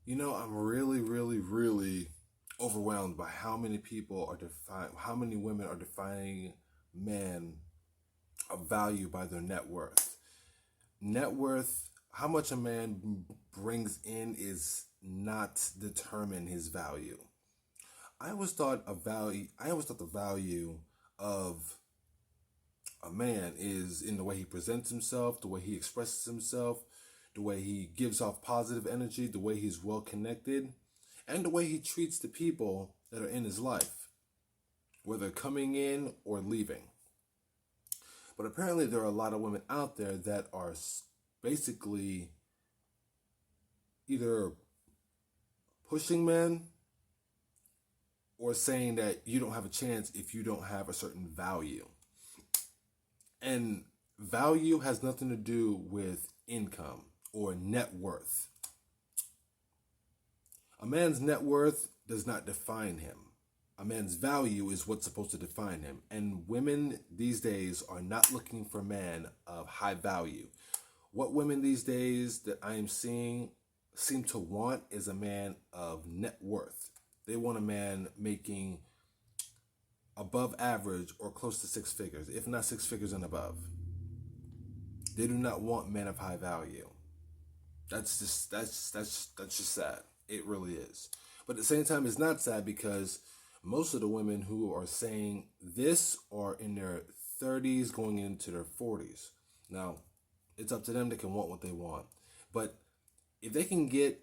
I'm really, really, really overwhelmed by how many how many women are defining men of value by their net worth. Net worth, how much a man brings in is not determine his value. I always thought the value of a man is in the way he presents himself, the way he expresses himself, the way he gives off positive energy, the way he's well connected, and the way he treats the people that are in his life, whether coming in or leaving. But apparently there are a lot of women out there that are basically either pushing men or saying that you don't have a chance if you don't have a certain value. And value has nothing to do with income or net worth. A man's net worth does not define him. A man's value is what's supposed to define him. And women these days are not looking for men of high value. What women these days that I am seeing seem to want is a man of net worth. They want a man making above average or close to six figures, if not six figures and above. They do not want men of high value. That's just sad. It really is. But at the same time, it's not sad because most of the women who are saying this are in their 30s going into their 40s. Now, it's up to them. They can want what they want. But if they can get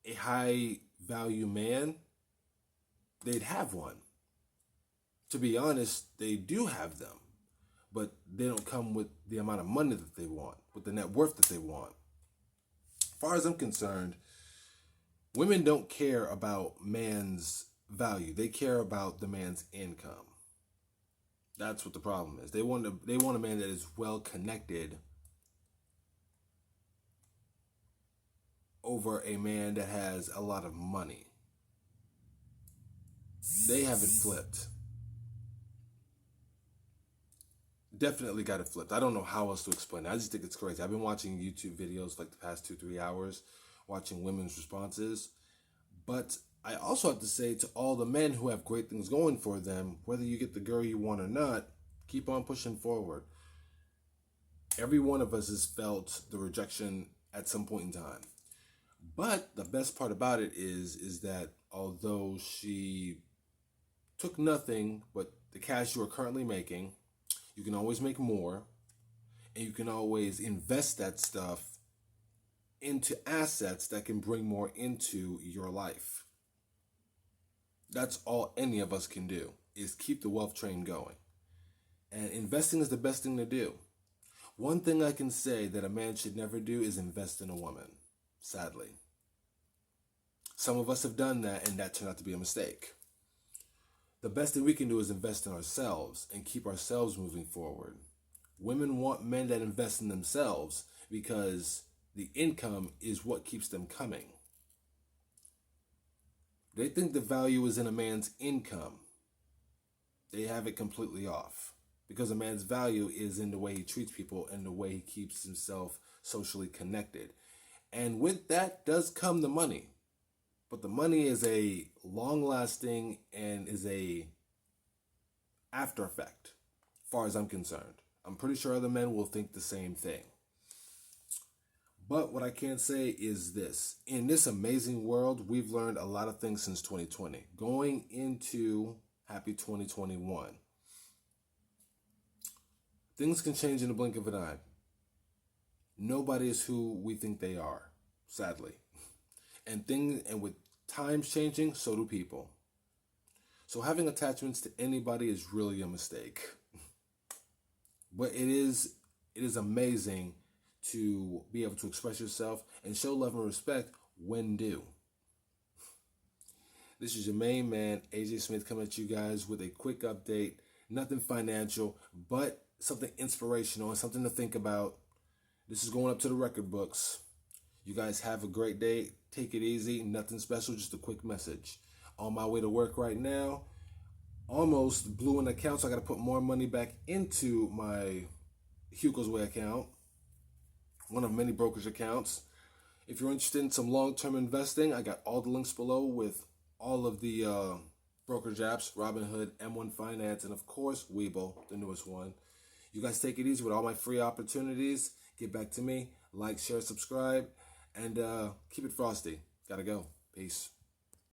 a high value man, they'd have one. To be honest, they do have them, but they don't come with the amount of money that they want, with the net worth that they want. As far as I'm concerned, women don't care about man's value. They care about the man's income. That's what the problem is. They want a man that is well connected over a man that has a lot of money. They have it flipped. Definitely got it flipped. I don't know how else to explain it. I just think it's crazy. I've been watching YouTube videos like the past 2-3 hours, watching women's responses. But I also have to say to all the men who have great things going for them, whether you get the girl you want or not, keep on pushing forward. Every one of us has felt the rejection at some point in time. But the best part about it is that although she took nothing but the cash you are currently making, you can always make more, and you can always invest that stuff into assets that can bring more into your life. That's all any of us can do, is keep the wealth train going. And investing is the best thing to do. One thing I can say that a man should never do is invest in a woman, sadly. Some of us have done that, and that turned out to be a mistake. The best thing we can do is invest in ourselves and keep ourselves moving forward. Women want men that invest in themselves because the income is what keeps them coming. They think the value is in a man's income. They have it completely off because a man's value is in the way he treats people and the way he keeps himself socially connected. And with that does come the money. But the money is a long-lasting and is a after effect, as far as I'm concerned. I'm pretty sure other men will think the same thing. But what I can say is this. In this amazing world, we've learned a lot of things since 2020. Going into happy 2021. Things can change in the blink of an eye. Nobody is who we think they are, sadly. And with times changing, so do people. So having attachments to anybody is really a mistake. But it is amazing to be able to express yourself and show love and respect when due. This is your main man, AJ Smith, coming at you guys with a quick update. Nothing financial, but something inspirational and something to think about. This is going up to the record books. You guys have a great day. Take it easy. Nothing special, just a quick message. On my way to work right now. Almost blew an account, so I got to put more money back into my Hugo's Way account. One of many brokerage accounts. If you're interested in some long-term investing, I got all the links below with all of the brokerage apps, Robinhood, M1 Finance, and of course, Webull, the newest one. You guys take it easy with all my free opportunities. Get back to me. Like, share, subscribe, and keep it frosty. Gotta go. Peace.